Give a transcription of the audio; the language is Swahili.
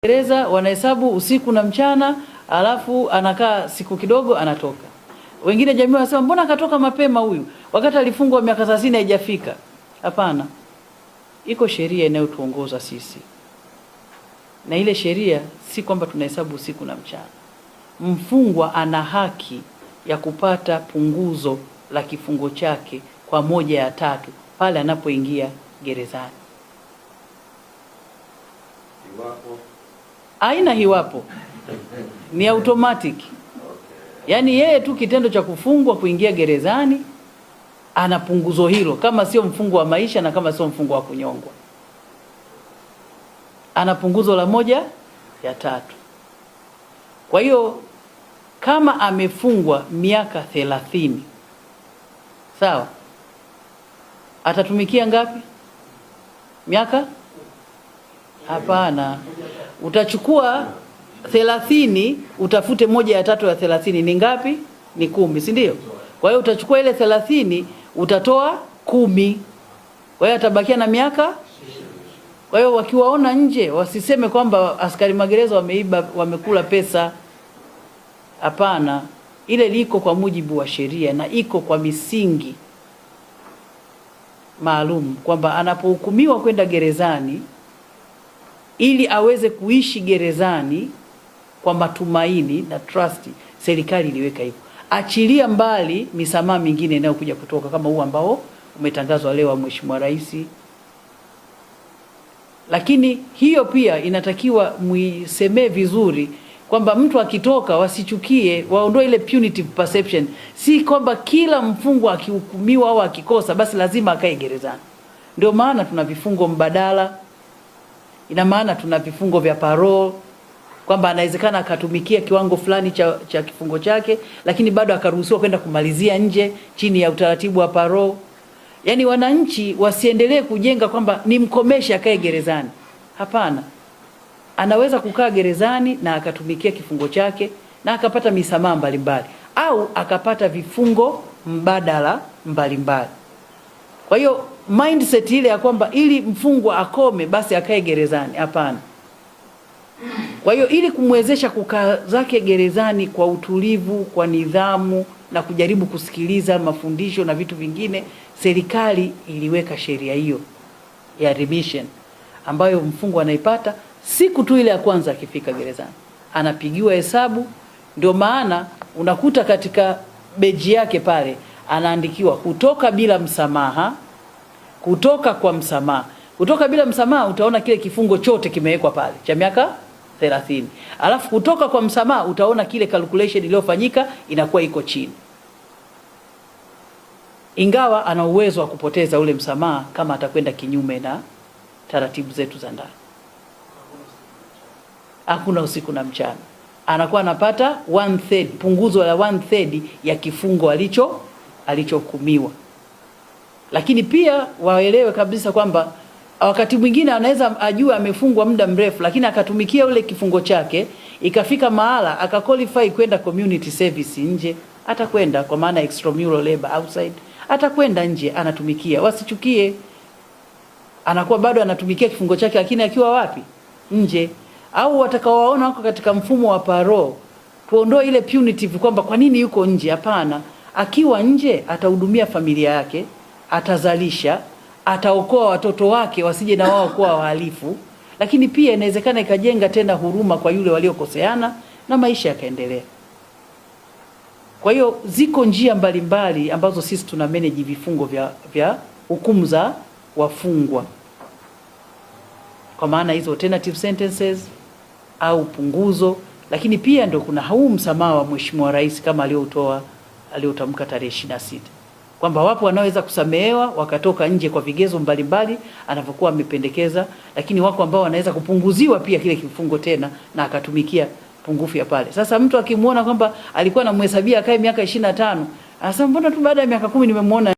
Gereza wanahesabu usiku na mchana, alafu anakaa siku kidogo anatoka. Wengine jamii wanasema mbona akatoka mapema huyu wakati alifungwa miaka 30 haijafika. Hapana. Iko sheria inayotuongoza sisi. Na ile sheria si kwamba tunahesabu usiku na mchana. Mfungwa ana haki ya kupata punguzo la kifungo chake kwa 1/3 pale anapoingia gerezani. Hiwapo aina hiwapo ni automatic. Yaani yeye tu kitendo cha kufungwa kuingia gerezani ana punguzo hilo, kama sio mfungo wa maisha na kama sio mfungo wa kunyongwa. Ana punguzo la 1/3. Kwa hiyo kama amefungwa miaka 30, sawa, atatumikia ngapi? Miaka? Hapana. Utachukua 30 utafute 1/3 ya 30 ni ngapi? Ni 10, si ndio? Kwa hiyo utachukua ile 30 utatoa 10. Kwa hiyo atabakia na miaka. Kwa hiyo wakiwaona nje wasiseme kwamba askari magereza wameiba, wamekula pesa. Hapana. Ile liko kwa mujibu wa sheria na iko kwa misingi maalum kwamba anapohukumiwa kwenda gerezani ili aweze kuishi gerezani kwa matumaini na trust, serikali iliweka hivyo. Achilia mbali misamaha mingine inayokuja kutoka kama huu ambao umetangazwa leo wa Mheshimiwa Rais. Lakini hiyo pia inatakiwa muisemee vizuri kwamba mtu akitoka wasichukie, waondoe ile punitive perception. Si kwamba kila mfungwa akihukumiwa au akikosa basi lazima akae gerezani. Ndio maana tuna vifungo mbadala. Ina maana tuna vifungo vya parole kwamba anawezekana akatumikia kiwango fulani cha kifungo chake lakini bado akaruhusiwa kwenda kumalizia nje chini ya utaratibu wa parole. Yaani wananchi wasiendelee kujenga kwamba ni mkomesha akae gerezani. Hapana. Anaweza kukaa gerezani na akatumikia kifungo chake na akapata misamaha mbalimbali au akapata vifungo mbadala mbalimbali. Kwa hiyo mindset ile ya kwamba ili mfungwa akome basi akae gerezani, hapana. Kwa hiyo ili kumwezesha kukaa zake gerezani kwa utulivu, kwa nidhamu na kujaribu kusikiliza mafundisho na vitu vingine, serikali iliweka sheria hiyo ya remission ambayo mfungwa anaipata siku tu ile ya kwanza akifika gerezani. Anapigiwa hesabu. Ndio maana unakuta katika beji yake pale anaandikiwa kutoka bila msamaha, kutoka kwa msamaha. Kutoka bila msamaha utaona kile kifungo chote kimewekwa pale cha miaka 30. Alafu kutoka kwa msamaha utaona kile calculation iliyofanyika inakuwa iko chini. Ingawa ana uwezo wa kupoteza ule msamaha kama atakwenda kinyume na taratibu zetu za ndani. Hakuna usiku na mchana. Anakuwa anapata 1/3, punguzo la 1/3 ya kifungo alichohukumiwa. Lakini pia waelewe kabisa kwamba wakati mwingine anaweza ajue amefungwa muda mrefu lakini akatumikia ule kifungo chake, ikafika mahala akaqualify kwenda community service nje, atakwenda kwa maana extramural labor outside, atakwenda nje anatumikia. Wasichukie. Anakuwa bado anatumikia kifungo chake lakini akiwa wapi? Nje. Au watakaowaona wako katika mfumo wa parole, tuondoe ile punitive kwamba kwa nini yuko nje. Hapana. Akiwa nje atahudumia familia yake, atazalisha, ataokoa watoto wake wasije na wao kuwa wahalifu, lakini pia inawezekana ikajenga tena huruma kwa yule waliokoseana na maisha yakaendelea. Kwa hiyo ziko njia mbalimbali ambazo sisi tuna manage vifungo vya hukumu za wafungwa. Kwa maana hizo alternative sentences au punguzo, lakini pia ndio kuna huu msamaha wa Mheshimiwa Rais kama aliotamka tarehe 26. Kwamba wapo wanaweza kusamehewa wakatoka nje kwa vigezo mbalimbali anavyokuwa amependekeza, lakini wako ambao wanaweza kupunguziwa pia kile kifungo tena na akatumikia pungufu ya pale. Sasa mtu akimuona kwamba alikuwa anamhesabia akae miaka 25, anasema mbona tu baada ya miaka 10 nimemuona